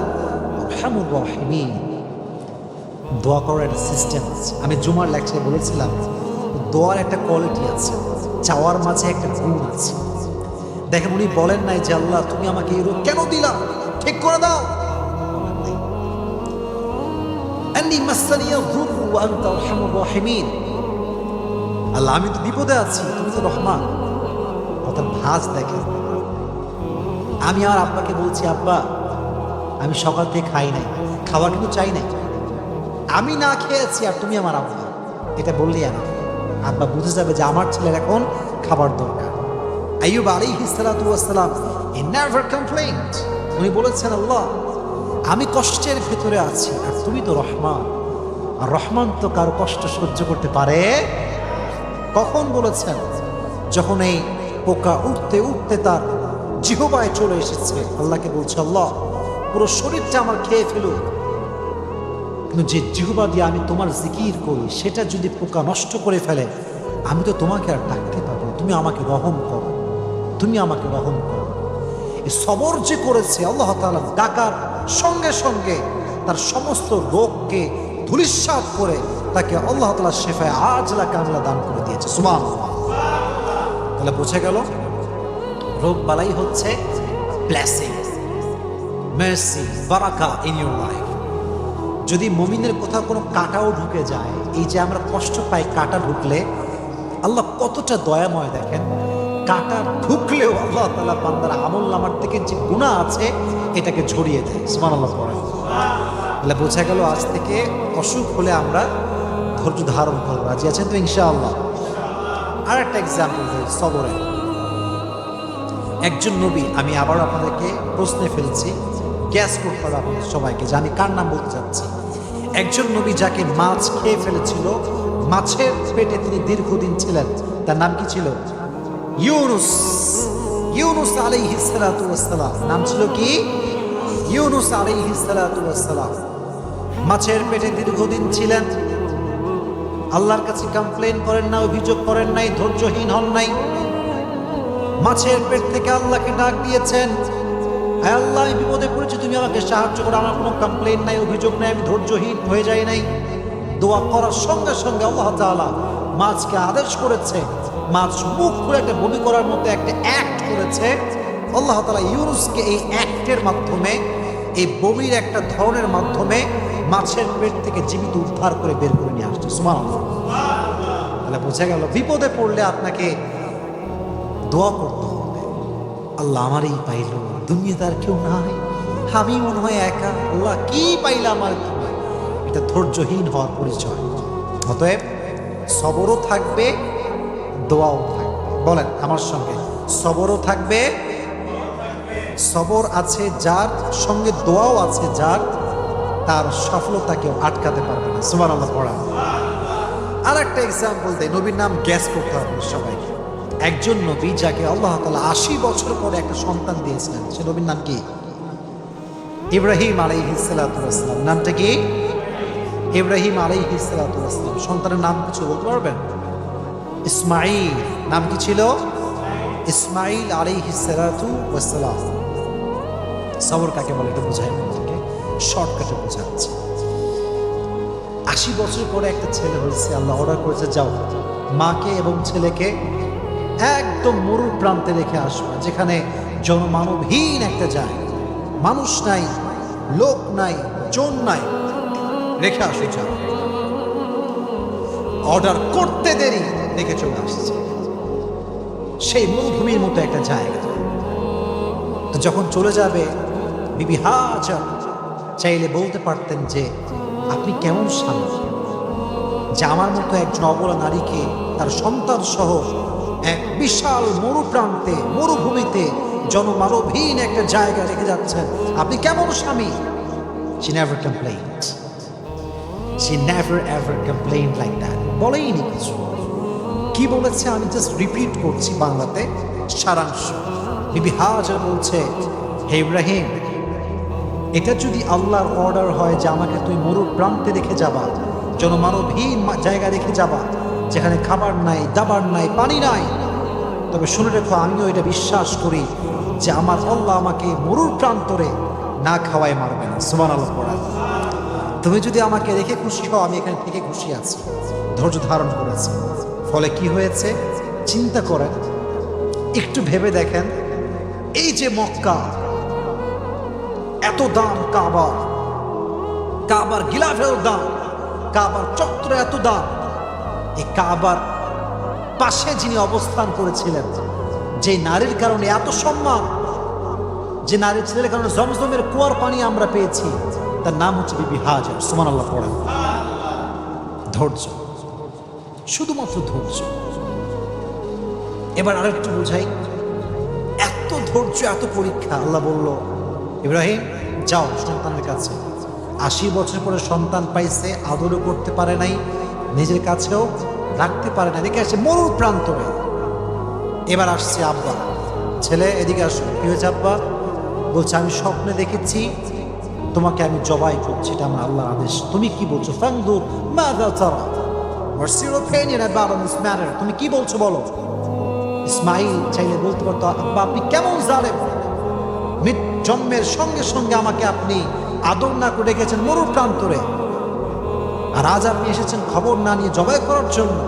আরহামুর রাহিমিন। দোয়া করার একটা সিস্টেম আছে। আমি জুমার লেকচারে বলেছিলাম, দোয়ার একটা কোয়ালিটি আছে, চাওয়ার মাঝে একটা গুণ আছে। দেখেন, উনি বলেন নাই যে আল্লাহ তুমি আমাকে এই রোগ কেন দিলা, ঠিক করে দাও। আন্নী মাসানিয়াল দুররু ওয়া আনতা আরহামুর রাহিমিন। আল্লাহ আমি তো বিপদে আছি, তুমি তো রহমান। অর্থাৎ ভাঁজ দেখেন। আমি আমার আব্বাকে বলছি, আব্বা আমি সকাল থেকে খাই নাই, খাবার কিন্তু চাই নাই, আমি না খেয়েছি আর তুমি আমার আব্বা, এটা বললেই না, আব্বা বুঝে যাবে যে আমার ছেলের এখন খাবার দরকার। আইয়ুব আলাইহিস সালাতু ওয়াস সালাম হি নেভার কমপ্লেইনড। উনি বলেছেন, আল্লাহ আমি কষ্টের ভেতরে আছি আর তুমি তো রহমান, আর রহমান তো কারো কষ্ট সহ্য করতে পারে। কখন বলেছেন? যখন এই পোকা উঠতে উঠতে তার জিহবায় চলে এসেছে। আল্লাহকে বলছে, আল্লাহ পুরো শরীরটা আমার খেয়ে ফেলুক, কিন্তু যে জিহবা দিয়ে আমি তোমার জিকির করি সেটা যদি পোকা নষ্ট করে ফেলে, আমি তো তোমাকে আর ডাকতে পারবো না। তুমি আমাকে রহম করো, তুমি আমাকে রহম করো। এই সবর যে করেছে, আল্লাহ তাআলা ডাকার সঙ্গে সঙ্গে তার সমস্ত রোগকে ধূলিসাৎ করে তাকে আল্লাহ তাআলা শিফায়ে আজলা কামলা দান করে দিয়েছে। সুবহানাল্লাহ। তাহলে বোঝা গেল, রোগ বালাই হচ্ছে ব্লেসিং, মার্সি, বারাকা ইন ইউর লাইফ। যদি মুমিনের কোথাও কোনো কাঁটাও ঢুকে যায়, এই যে আমরা কষ্ট পাই কাঁটা ঢুকলে, আল্লাহ কতটা দয়াময় দেখেন। কাঁটা ঢুকলেও আল্লাহ তাআলা বান্দার আমলনামার থেকে যে গুনাহ আছে এটাকে ঝরিয়ে দেয়। সুবহানাল্লাহ পড়ে। তাহলে বোঝা গেল, আজ থেকে অসুখ হলে আমরা ধৈর্য ধারণ করবো। রাজি আছেন তো ইনশাআল্লাহ? আর একটা এক্সাম্পল দিই সবরে। একজন নবী, আমি আবার আপনাদেরকে প্রশ্নে ফেলছি, গ্যাস করতে হবে আপনাদের সবাইকে যে আমি কার নাম বলতে চাচ্ছি। একজন নবী যাকে মাছ খেয়ে ফেলেছিল, মাছের পেটে তিনি দীর্ঘদিন ছিলেন, তার নাম কি ছিল? ইউনুস। ইউনুস আলাইহিস সালাতু ওয়াস সালাম। নাম ছিল কি? ইউনুস আলাইহিস সালাতু ওয়াস সালাম। মাছের পেটে দীর্ঘদিন ছিলেন, আল্লাহর কাছে কমপ্লেন করেন না, অভিযোগ করেন নাই, ধৈর্যহীন হন নাই। মাছের পেট থেকে আল্লাহকে ডাক দিয়েছেন, হে আল্লাহ আমি বিপদে পড়েছি, তুমি আমাকে সাহায্য করো, আমার কোনো কমপ্লেন নাই, অভিযোগ নাই, আমি ধৈর্যহীন হয়ে যাই নাই। দোয়া করার সঙ্গে সঙ্গে আল্লাহ তাআলা মাছকে আদেশ করেছে, মাছ মুখ খুলে একটা বমি করার মতো একটা অ্যাক্ট করেছে। আল্লাহ তাআলা ইউনুসকে এই অ্যাক্টের মাধ্যমে, এই বমির একটা ধরনের মাধ্যমে মাছের পেট থেকে জীবিত উদ্ধার করে বের করে নিয়ে আসছে। সুবহানাল্লাহ। তাহলে বোঝা গেল, বিপদে পড়লে আপনাকে দোয়া করতে হবে, আল্লাহ আমারই পাইল, দুনিয়াতে আর কেউ নাই, আমি মনে হয় একা, আল্লাহ কি পাইলাম আর কি। এটা ধৈর্যহীন হওয়ার পরিচয়। অতএব সবরও থাকবে, দোয়াও থাকবে। বলেন আমার সঙ্গে, সবরও থাকবে, সবর আছে যার, সঙ্গে দোয়াও আছে যার, তার সফলতা কেউ আটকাতে পারবে না। সুবহানাল্লাহ পড়া। আর একটা এক্সাম্পল দেয়, নবীর নাম গ্যাস করতে হবে সবাইকে। একজন নবী যাকে আল্লাহ তাআলা 80 বছর পরে একটা সন্তান দিয়েছিলেন, সে নবীর নাম কি? ইব্রাহিম আলাইহিস সালাতু ওয়াস সালাম। নামটা কি? ইব্রাহিম আলাইহিস সালাতু ওয়াস সালাম। সন্তানের নাম কিছু বলতে পারবেন? ইসমাঈল। নাম কি ছিল? ইসমাঈল আলাইহিস সালাতু ওয়াস সালাম। সবর কাকে বলে এটা বোঝায় আমাদেরকে, শর্টকাটে বোঝাচ্ছে। 80 বছর পরে একটা ছেলে হয়েছে, আল্লাহ অর্ডার করেছে যাও মাকে এবং ছেলেকে একদম মরুর প্রান্তে রেখে আসবে, যেখানে জনমানবহীন একটা জায়গা, মানুষ নাই, লোক নাই, জন নাই, রেখে আসো যাও। অর্ডার করতে দেরি, রেখে চলে আসছে সেই মরুভূমির মতো একটা জায়গা। তো যখন চলে যাবে, বিবি হাজার চাইলে বলতে পারতেন যে আপনি কেমন স্বামী যে আমার মতো একজন অবলা নারীকে তার সন্তান সহ এক বিশাল মরুপ্রান্তে, মরুভূমিতে, জনমানবহীন একটা জায়গা রেখে যাচ্ছেন, আপনি কেমন স্বামী? She never complained. She never ever complained like that. বলেইনি কিছু। কি বলেছে আমি জাস্ট রিপিট করছি বাংলাতে সারাংশ। বিবি হাজার বলছে, হে ইব্রাহিম, এটা যদি আল্লাহর অর্ডার হয় যে আমাকে তুই মরুর প্রান্তে রেখে যাবা, জনমানবহীন জায়গা রেখে যাবা, যেখানে খাবার নাই, দাবার নাই, পানি নাই, তবে শুনে রেখো আমিও এটা বিশ্বাস করি যে আমার আল্লাহ আমাকে মরুর প্রান্তরে না খাওয়ায় মারবে না। সুবহানাল্লাহ পড়া। তুমি যদি আমাকে রেখে খুশি হও, আমি এখানে থেকে খুশি আছি, ধৈর্য ধারণ করেছি। ফলে কি হয়েছে চিন্তা করেন, একটু ভেবে দেখেন, এই যে মক্কা, এত দাম কাবার, কাবার গিলাফের দাম, কাবার চত্বর এত দাম, এই কাবার পাশে যিনি অবস্থান করেছিলেন, যে নারীর কারণে এত সম্মান, যে নারীর ছেলের কারণে জমজমের কুয়ার পানি আমরা পেয়েছি, তার নাম হচ্ছে বিবি হাজার। সুবহানাল্লাহ পড়া। ধৈর্য, শুধুমাত্র ধৈর্য। এবার আরেকটু বুঝাই, এত ধৈর্য, এত পরীক্ষা। আল্লাহ বলল, ইব্রাহিম যাও সন্তানের কাছে। 80 বছর পরে সন্তান পাইছে, আদরও করতে পারে নাই, নিজের কাছেও রাখতে পারে না, রেখে আসে মরুর প্রান্তরে। এবার আসছে আব্বা, ছেলে এদিকে আসো। কি হয়েছে আব্বা? বলছে আমি স্বপ্নে দেখেছি তোমাকে আমি জবাই করছি, এটা আমার আল্লাহর আদেশ। তুমি কি বলছো? ফাংদুর মাযা তারা, what's your opinion about this matter? তুমি কি বলছো বলো। ইসমাঈল চাইলে বলতে পারতো, আব্বা আপনি কেমন জালেম, জন্মের সঙ্গে সঙ্গে আমাকে আপনি আদর না করে গেছেন মরুর প্রান্তরে, আর আজ আপনি এসেছেন খবর না নিয়ে জবাই করার জন্য।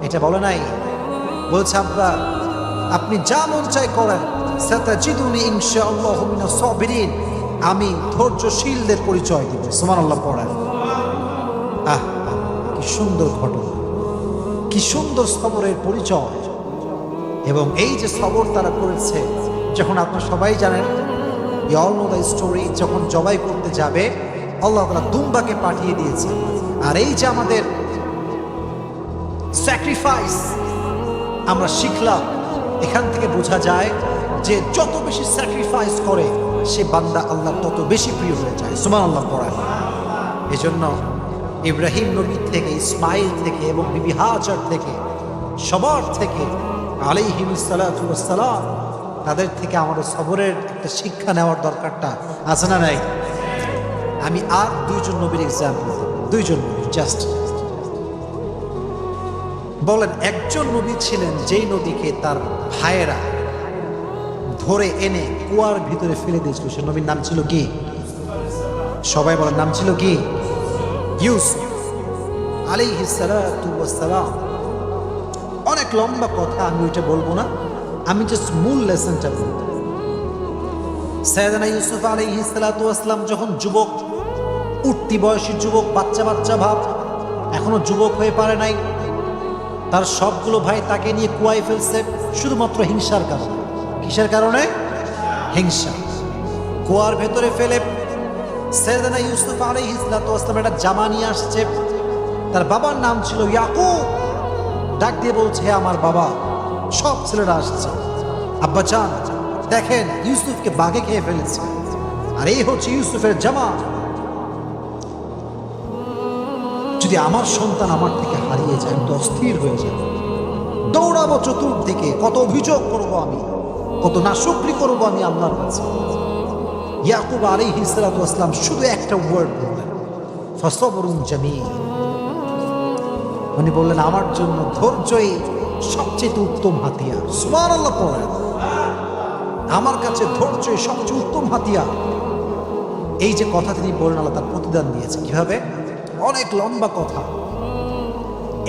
এটা বলে নাই। বলছে আব্বা আপনি যা মন চাই করেন, সাতাজিদুনি ইনশাআল্লাহু মিনাস সাবিরিন, আমি ধৈর্যশীলদের পরিচয় দিব। সুবহানাল্লাহ পড়েন। আহ কি সুন্দর ঘটনা, কি সুন্দর সবরের পরিচয়। এবং এই যে সবর তারা করেছে, যখন আপনারা সবাই জানেন, you all know the story, যখন জবাই করতে যাবে আল্লাহ তাআলা দুম্বাকে পাঠিয়ে দিয়েছে। আর এই যে আমাদের স্যাক্রিফাইস আমরা শিখলাম, এখান থেকে বোঝা যায় যে যত বেশি স্যাক্রিফাইস করে সে বান্দা আল্লাহ তত বেশি প্রিয় হয়ে যায়। সুবহানাল্লাহ পড়ায়। এজন্য ইব্রাহিম নবী থেকে, ইসমাইল থেকে এবং বিবি হাজার থেকে, সবার থেকে আলাইহিmus সালাতু ওয়াস সালাম, তাদের থেকে আমাদের সবরের একটা শিক্ষা নেওয়ার দরকারটা আছে না নাই? আমি আর দুইজন নবীর এক্সাম্পল দেব, দুইজন নবী জাস্ট। বলেন একজন নবী ছিলেন যেই নদীকে তার ভাইয়েরা ধরে এনে কুয়ার ভিতরে ফেলে দিয়েছিল, সে নবীর নাম ছিল কি? সবাই বলেন নাম ছিল কি? ইউসুফ আলাইহিস সালাতু ওয়াস সালাম। অনেক লম্বা কথা, আমি ওইটা বলবো না, আমি জাস্ট মূল লেসনটা বলবো। সাইয়েদনা ইউসুফ আলাইহিস সালাতু ওয়াস সালাম যখন যুবক, উঠতি বয়সী যুবক, বাচ্চা বাচ্চা ভাব, এখনো যুবক হয়ে পারে নাই, তার সবগুলো ভাই তাকে নিয়ে কুয়ায় ফেলছে। শুধুমাত্র হিংসার কারণে। কিসের কারণে? হিংসা। কুয়ার ভেতরে ফেলে সাইয়েদনা ইউসুফ আলাইহিস সালাম একটা জামা নিয়ে আসছে। তার বাবার নাম ছিল ইয়াকুব। ডাক দিয়ে বলছে, হে আমার বাবা, সব ছেলেরা আসছে, আব্বা জান দেখেন ইউসুফকে বাঘে খেয়ে ফেলেছে, আর এই হচ্ছে ইউসুফের জামা। যদি আমার সন্তান আমার থেকে হারিয়ে যায় আমি তো অস্থির হয়ে যাব, দৌড়াবো চতুর্দিকে, কত অভিযোগ করব আমি, কত নাশুকরি করব আমি আল্লাহর কাছে। ইয়াকুব আলাইহিস সালাম শুধু একটা ওয়ার্ড বললেন, ফাসবরুন জামিল। উনি বললেন, আমার জন্য ধৈর্যই সবচেয়ে উত্তম হাতিয়ার। সুবহানাল্লাহ পড়েন। আমার কাছে ধৈর্যই সবচেয়ে উত্তম হাতিয়ার। এই যে কথা তিনি বললেন, আল্লাহ তার প্রতিদান দিয়েছে। কিভাবে? অনেক লম্বা কথা।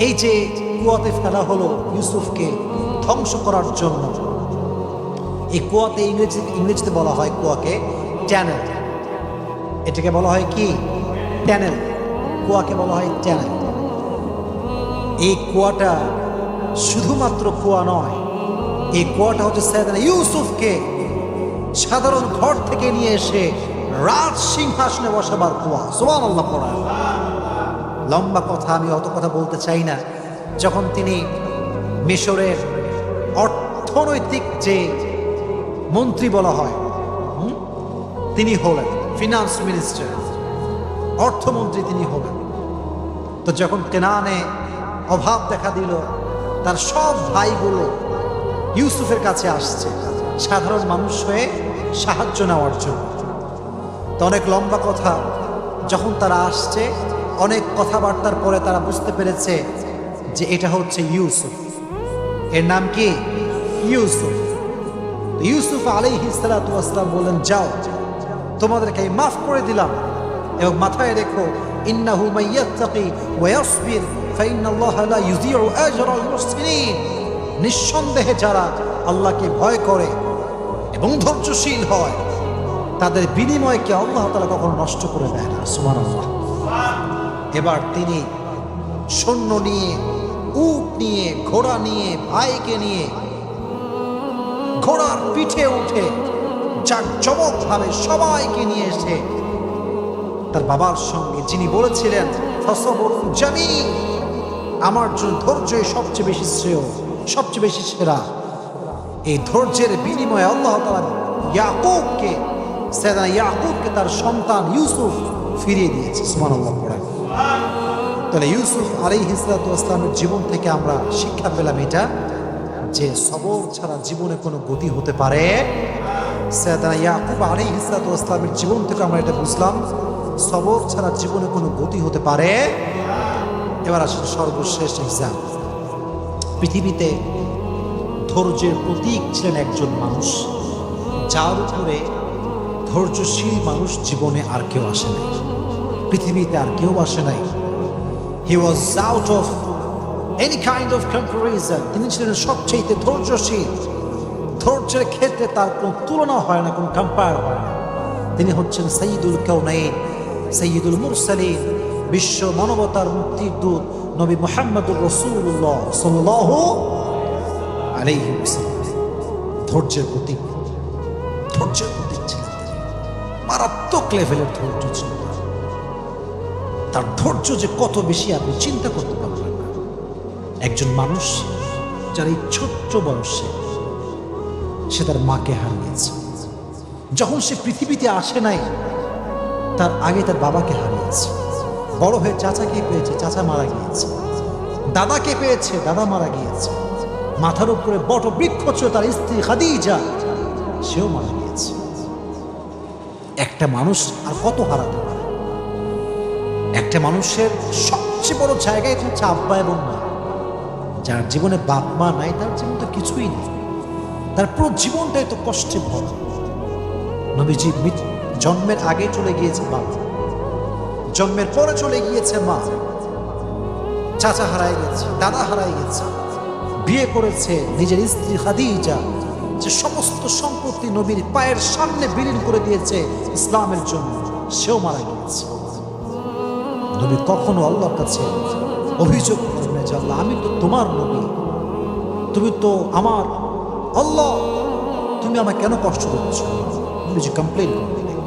এই যে কুয়াতে ফেলা হলো ইউসুফকে ধ্বংস করার জন্য, এই কুয়াতে ইংরেজিতে বলা হয় কুয়াকে ট্যানেল। এটাকে বলা হয় কি? ট্যানেল। কুয়াকে বলা হয় ট্যানেল। এই কুয়াটা শুধুমাত্র কুয়া নয়, এই কুয়াটা হচ্ছে সাইয়েদনা ইউসুফকে সাধারণ ঘর থেকে নিয়ে এসে রাজ সিংহাসনে বসাবার কুয়া। সুবহানাল্লাহ পড়া। লম্বা কথা, আমি অত কথা বলতে চাই না। যখন তিনি মিশরের অর্থনৈতিক যে মন্ত্রী বলা হয়, তিনি হলেন ফিনান্স মিনিস্টার, অর্থমন্ত্রী তিনি হলেন। তো যখন কেনানে অভাব দেখা দিল, তার সব ভাইগুলো ইউসুফের কাছে আসছে সাধারণ মানুষ হয়ে সাহায্য নেওয়ার জন্য। তো অনেক লম্বা কথা, যখন তারা আসছে অনেক কথাবার্তার পরে তারা বুঝতে পেরেছে যে এটা হচ্ছে ইউসুফ। এর নাম কি? ইউসুফ। ইউসুফ আলাইহিস সালাম বললেন, যাও, তোমাদেরকে আমি মাফ করে দিলাম, এবং মাথায় রেখো, ইন্নাহু মাইয়াত্তাকি ওয়া ইয়াসবির ফাইন্নাল্লাহা লা ইউযিউ আজরাল মুহসিনিন। নিঃসন্দেহে যারা আল্লাহকে ভয় করে এবং ধৈর্যশীল হয় তাদের বিনিময়কে আল্লাহ তাআলা কখনো নষ্ট করে দেয় না। সুবহানাল্লাহ। এবার তিনি সৈন্য নিয়ে, উট নিয়ে, ঘোড়া নিয়ে, ভাইকে নিয়ে ঘোড়ার পিঠে উঠে জাঁকজমকভাবে সবাইকে নিয়ে এসে তার বাবার সঙ্গে, যিনি বলেছিলেন ফাসবরুন জামিল, আমার জন্য ধৈর্যই সবচেয়ে বেশি শ্রেয়, সবচেয়ে বেশি সেরা, এই ধৈর্যের বিনিময়ে আল্লাহ তাআলা সাইয়েদনা ইয়াকুবকে তার সন্তান ইউসুফ ফিরিয়ে দিয়েছে। সুবহানাল্লাহ পড়ে। তাহলে ইউসুফ আলাইহিস সালামের জীবন থেকে আমরা শিক্ষা পেলাম এটা, যে সবর ছাড়া জীবনে কোনো গতি হতে পারে। সাইয়েদনা ইয়াকুব আলাইহিস সালামের জীবন থেকে আমরা এটা বুঝলাম, সবর ছাড়া জীবনে কোনো গতি হতে পারে। এবার আসলে সর্বশেষ এক্সাম। পৃথিবীতে ধৈর্যের প্রতীক ছিলেন একজন মানুষ, যার উপরে ধৈর্যশীল মানুষ জীবনে আর কেউ আসে নাই, পৃথিবীতে আর কেউ আসে নাই। He was out of any kind of comparison. তিনি ছিলেন সবচেয়ে ধৈর্যশীল। ধৈর্যের ক্ষেত্রে তার কোনো তুলনা হয় না, কোনো কম্পেয়ার হয় না। তিনি হচ্ছেন সাইয়্যিদুল কাউনাইন, সাইয়্যিদুল মুরসালিন, বিশ্ব মানবতার মুক্তির দূত নবী মুহাম্মদুর রাসূলুল্লাহ সাল্লাল্লাহু আলাইহি ওয়াসাল্লাম। ধৈর্যের প্রতীক, ধৈর্যের প্রতীক ছিলেন তিনি। মারাত্মক লেভেলের ধৈর্য ছিল তার। ধৈর্য যে কত বেশি আপনি চিন্তা করতে পারবেন না। একজন মানুষ যার এই ছোট্ট বয়সে সে তার মাকে হারিয়েছে, যখন সে পৃথিবীতে আসে নাই তার আগে তার বাবাকে হারিয়েছে, বড় হয়ে চাচাকে পেয়েছে, চাচা মারা গিয়েছে, দাদাকে পেয়েছে, দাদা মারা গিয়েছে, মাথার উপরে বট বৃক্ষ ছিল তার স্ত্রী খাদিজা, সেও মারা গিয়েছে। একটা মানুষ আর কত হারাতে পারে? একটা মানুষের সবচেয়ে বড় জায়গায় হচ্ছে আব্বা এবং মা। যার জীবনে বাপ মা নাই তার জীবন তো কিছুই নেই, তার পুরো জীবনটাই তো কষ্টে ভরা। নবীজি জন্মের আগে চলে গিয়েছে বাবা, জন্মের পরে চলে গিয়েছে মা, চাচা হারাই গেছে, দাদা হারাই গেছে, বিয়ে করেছে নিজের স্ত্রী খাদিজা, যে সমস্ত সম্পত্তি নবীর পায়ের সামনে বিলীন করে দিয়েছে ইসলামের জন্য, সেও মারা গিয়েছে। নবী কখনো আল্লাহর কাছে অভিযোগ করেন না যে আল্লাহ আমি তো তোমার নবী, তুমি তো আমার আল্লাহ তুমি আমায় কেন কষ্ট দিচ্ছ? নবীজি কমপ্লেন করলেন,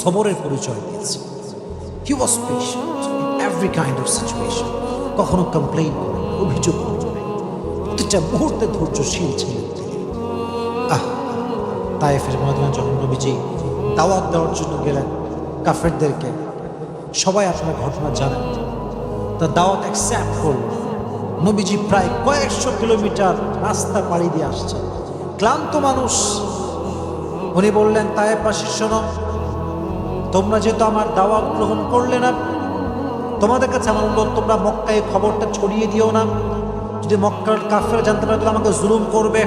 সবরের পরিচয় দিয়েছে। He was patient in every kind of situation. কখনো কমপ্লেন করেন, অভিযোগ করেন, প্রতিটা মুহূর্তে ধৈর্যশীল ছিলেন তিনি। তায়েফের ময়দানে যখন নবীজি দাওয়াত দেওয়ার জন্য গেলেন কাফেরদেরকে, সবাই আপনার ঘটনা জানেন, তা দাওয়াত অ্যাকসেপ্ট করল। নবীজি প্রায় কয়েকশো কিলোমিটার রাস্তা পাড়ি দিয়ে আসছেন, ক্লান্ত মানুষ। উনি বললেন, তায়েফবাসী শোনো, তোমরা যেহেতু আমার দাওয়াত গ্রহণ করলে না, তোমাদের কাছে আমার অনুরোধ, তোমরা মক্কায় খবরটা ছড়িয়ে দিও না। যদি মক্কার কাফেররা জানতে পারে তাহলে আমাকে জুলুম করবে।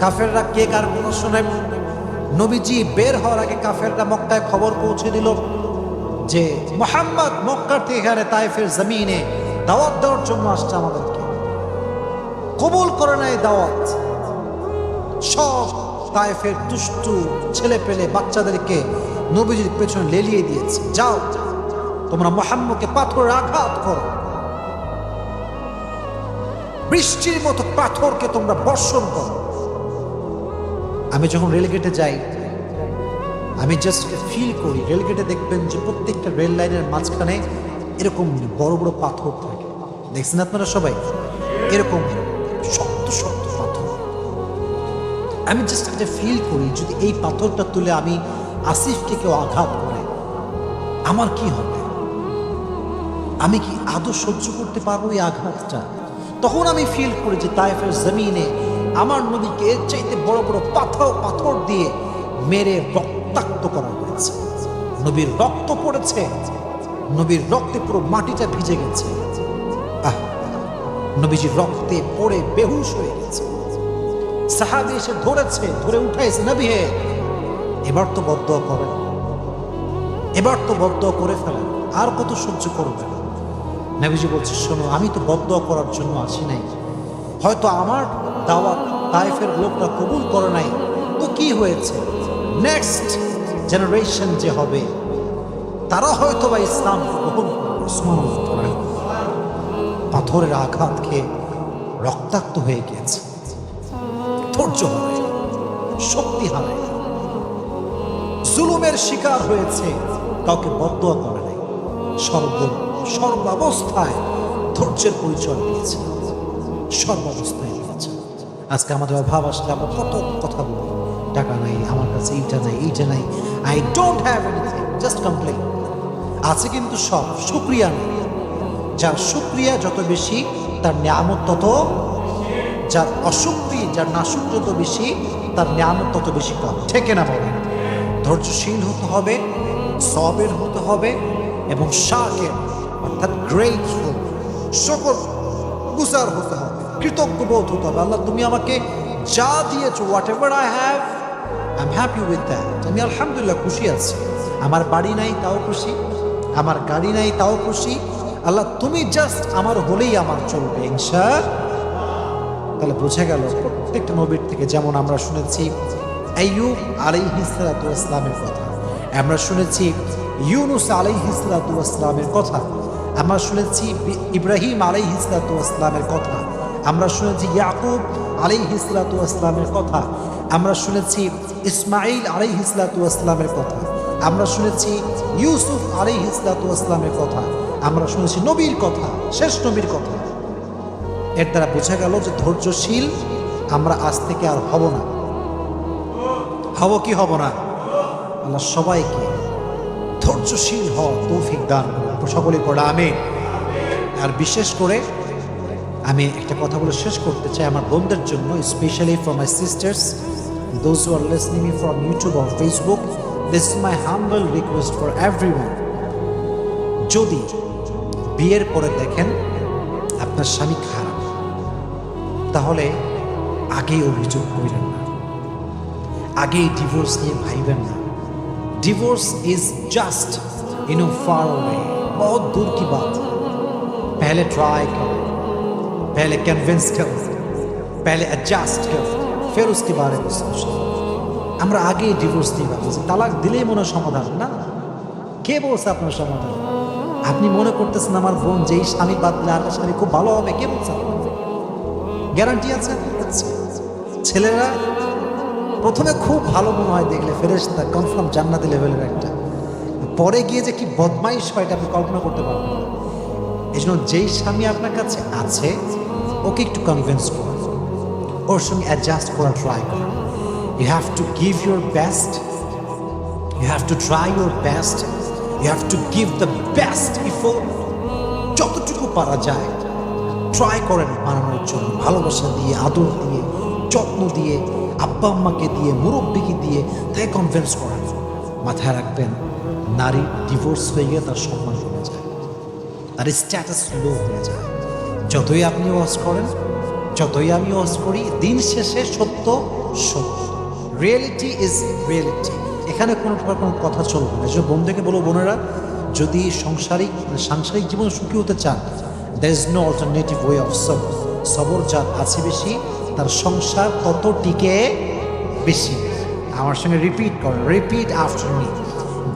কাফেররা কে কার কথা শোনে। নবীজি বের হওয়ার আগে কাফেররা মক্কায় খবর পৌঁছে দিল যে মুহাম্মদ মক্কার থেকে এখানে তায়েফের জমিনে দাওয়াত দেওয়ার জন্য আসছে, আমাদেরকে কবুল করে নাই দাওয়াত। সব তায়েফের দুষ্টু ছেলে পেলে বাচ্চাদেরকে নবীজির পেছনে লেলিয়ে দিয়েছে, যাও তোমরা মুহাম্মদকে পাথরের আঘাত করো, বৃষ্টির মতো পাথরকে তোমরা বর্ষণ করো। আমি যখন রেলগেটে যাই, আমি জাস্ট ফিল করি, রেলগেটে দেখবেন যে প্রত্যেকটা রেল লাইনের মাঝখানে এরকম বড় বড় পাথর থাকে, দেখছেন আপনারা সবাই, এরকম শক্ত শক্ত পাথর। আমি জাস্ট একটা ফিল করি, যদি এই পাথরটা তুলে আমি আসিফকে কেউ আঘাত করে আমার কি হবে? আমি কি আদৌ সহ্য করতে পারবো এই আঘাতটা? তখন আমি ফিল করি যে তায়েফের জমিনে আমার নবীকে এর চাইতে বড় বড় পাথর দিয়ে মেরে রক্তাক্ত করা হয়েছে। নবীর রক্ত পড়েছে, নবীর রক্তে পুরো মাটিটা ভিজে গেছে। নবীজির রক্তে পড়ে বেহুশ হয়ে গেছে। সাহাবী এসে ধরেছে, ধরে উঠাইছে, নবী হে এবার তো বদদোয়া করেন, এবার তো বদদোয়া করে ফেলেন, আর কত সহ্য করবেন? নবীজি বলছে, শোনো, আমি তো বদদোয়া করার জন্য আসি নাই, হয়তো আমার দাওয়াত তায়েফের লোকরা কবুল করে নাই, তো কি হয়েছে, নেক্সট জেনারেশন যে হবে তারা হয়তো বা ইসলাম গ্রহণ করবে। পাথরের আঘাত খেয়ে রক্তাক্ত হয়ে গিয়েছে, ধৈর্য হারায়, শক্তি হারায়, জুলুমের শিকার হয়েছে, কাউকে বদদোয়া করে নাই, সর্বাবস্থায় ধৈর্যের পরিচয় দিয়েছে, সর্বাবস্থায় দিয়েছে। আজকে আমাদের অভাব আসলে আমরা কত কথা বলি, টাকা নাই, আমার কাছে এইটা নাই, এইটা নাই, I don't have anything, just complain. আছে কিন্তু সব, শুকরিয়া নেই। যার শুকরিয়া যত বেশি তার নিয়ামত তত, যার অশুকরি, যার নাশুক যত বেশি তার নিয়ামত তত বেশি কম, ঠিক না বলেন? ধৈর্যশীল হতে হবে, সবের হতে হবে, এবং শাকের অর্থাৎ গ্রেটফুল, শুকর গুজার হতে হবে, কৃতজ্ঞ বোধ হতে হবে। আল্লাহ তুমি আমাকে যা দিয়েছো, what ever I have, I am happy with that, আমি আলহামদুলিল্লাহ খুশি আছি। আমার বাড়ি নাই তাও খুশি, আমার গাড়ি নাই তাও খুশি, আল্লাহ তুমি জাস্ট আমার হলেই আমার চলবে ইনশাআল্লাহ। তাহলে বোঝা গেল প্রত্যেকটা নবীর থেকে, যেমন আমরা শুনেছি আইয়ুব আলাইহিস সালাতু ওয়াস সালামের কথা, আমরা শুনেছি ইউনুস আলাইহিস সালাতু ওয়াস সালামের কথা, আমরা শুনেছি ইব্রাহিম আলাইহিস সালাতু ওয়াস সালামের কথা, আমরা শুনেছি ইয়াকুব আলাইহিস সালাতু ওয়াস সালামের কথা, আমরা শুনেছি ইসমাঈল আলাইহিস সালাতু ওয়াস সালামের কথা, আমরা শুনেছি ইউসুফ আলাইহিস সালাতু ওয়াস সালামের কথা, আমরা শুনেছি নবীর কথা, শেষ নবীর কথা। এর দ্বারা বোঝা গেল যে ধৈর্যশীল আমরা আজ থেকে আর হব না। হব কি হব না? আল্লাহ সবাইকে ধৈর্যশীল হওয়ার তৌফিক দান করুন, সকলেই পড়া আমিন। আর বিশেষ করে আমি একটা কথা বলে শেষ করতে চাই আমার বোনদের জন্য, specially for my sisters, those who R listening me from YouTube or Facebook, this is my humble request for everyone. যদি বিয়ের পরে দেখেন আপনার স্বামী খারাপ, তাহলে আগেই অভিযোগ করবেন না, আগেই ডিভোর্স নিয়ে ভাইবেন না। Divorce is just far away, बहुत दूर की बात। पहले ट्राई करो, पहले कन्विंस करो, पहले एडजस्ट करो, फिर उसके बारे में सोचो। আমরা আগেই ডিভোর্স নিয়ে ভাবছি, তালাক দিলেই মনে সমাধান না। কে বলছে আপনার সমাধান? আপনি মনে করতেছেন আমার বোন যেই স্বামী বাদলে আর স্বামী খুব ভালো হবে, কে বলছে? গ্যারান্টি আছে? আছে। ছেলেরা প্রথমে খুব ভালো মনে হয়, দেখলে ফেরেশতা, কনফার্ম জান্নাতি লেভেলের একটা, পরে গিয়ে যে কি বদমাইশ হয় এটা আপনি কল্পনা করতে পারবেন না। এই জন্য যেই স্বামী আপনার কাছে আছে ওকে একটু কনভিন্স করুন, ওর সঙ্গে অ্যাডজাস্ট করার ট্রাই করুন। You have to give your best, you have to try your best, you have to give the best effort. যতটুকু পারা যায় ট্রাই করেন মানানোর জন্য, ভালোবাসা দিয়ে, আদর দিয়ে, যত্ন দিয়ে, আব্বা আম্মাকে দিয়ে, মুরব্বীকে দিয়ে তাকে কনভিন্স করেন। মাথায় রাখবেন, নারী ডিভোর্স হয়ে গিয়ে তার সম্মান কমে যায়, তার স্ট্যাটাস লো হয়ে যায়। যতই আপনি ওয়াজ করেন, যতই আমি ওয়াজ করি, দিন শেষে সত্য সত্য, রিয়েলিটি ইজ রিয়েলিটি। এখানে কোনো প্রকার কোনো কথা চলবে না। যে বন্ধুকে বলো, বোনেরা, যদি সাংসারিক জীবন সুখী হতে চান, there is no alternative way of সবর। সবর যার আছে বেশি, তার সংসার তত টিকে বেশি। আমার সঙ্গে রিপিট করেন, রিপিট আফটার মি।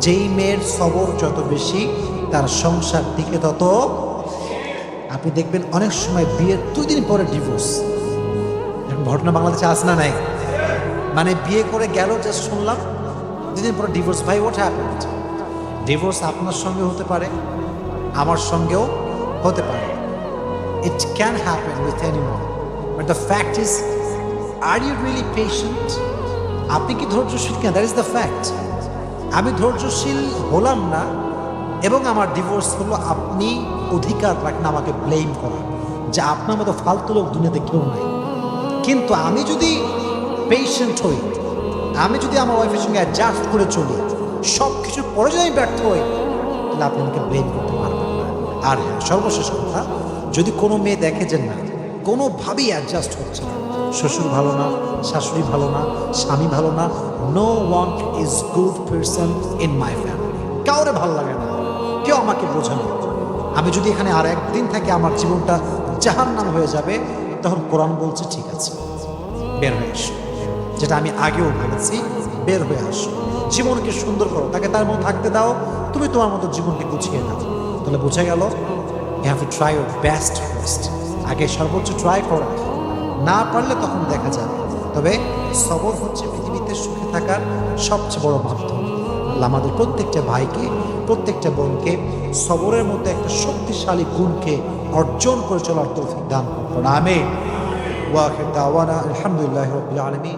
যেই মেয়ের সবর যত বেশি, তার সংসার টিকে তত। আপনি দেখবেন অনেক সময় বিয়ের 2 দিন পরে ডিভোর্স, ঘটনা বাংলাদেশে আছে না নাই? মানে বিয়ে করে গেল, জাস্ট শুনলাম 2 দিন পরে ডিভোর্স। ভাই, হোয়াট হ্যাপেন্ড? ডিভোর্স আপনার সঙ্গে হতে পারে, আমার সঙ্গেও হতে পারে। It can happen with anyone, but the fact is, are you really patient? আপনি কি ধৈর্যশীল কিনা? That is the fact. আমি ধৈর্যশীল হলাম না এবং আমার ডিভোর্স হলো, আপনি অধিকার রাখেন আমাকে ব্লেম করার, যে আপনার মতো ফালতু লোক দুনিয়াতে কেউ নাই। কিন্তু আমি যদি পেশেন্ট হই, আমি যদি আমার ওয়াইফের সঙ্গে অ্যাডজাস্ট করে চলি, সব কিছুর পরে যদি আমি ব্যর্থ হই, তাহলে আপনি আমাকে ব্লেম করতে পারবেন না। আর হ্যাঁ, সর্বশেষ কথা, যদি কোনো মেয়ে দেখে যে না, কোনোভাবেই অ্যাডজাস্ট হচ্ছে না, শ্বশুর ভালো না, শাশুড়ি ভালো না, স্বামী ভালো না, no one is good person in my family, কাউরে ভালো লাগে না, কেউ আমাকে বোঝে না। আমি যদি এখানে আর একদিন থেকে আমার জীবনটা জাহান্নাম হয়ে যাবে, তখন কোরআন বলছে ঠিক আছে, বের হয়ে আসো। যেটা আমি আগেও বলেছি, বের হয়ে আসো, জীবনকে সুন্দর করো, তাকে তার মতো থাকতে দাও, তুমি তোমার মতো জীবনকে গুছিয়ে নাও। তাহলে বোঝা গেল, you have to try your best first. আগে সর্বোচ্চ ট্রাই করো, না পারলে তখন দেখা যাবে। তবে সবর হচ্ছে পৃথিবীতে সুখে থাকার সবচেয়ে বড় মাধ্যম। আল্লাহ আমাদের প্রত্যেকটা ভাইকে, প্রত্যেকটা বোনকে সবরের মধ্যে একটা শক্তিশালী গুণকে অর্জন করে চলার তৌফিক দান করুন। আমিন। ওয়া আখির দাওয়ানা আলহামদুলিল্লাহি রাব্বিল আলামিন।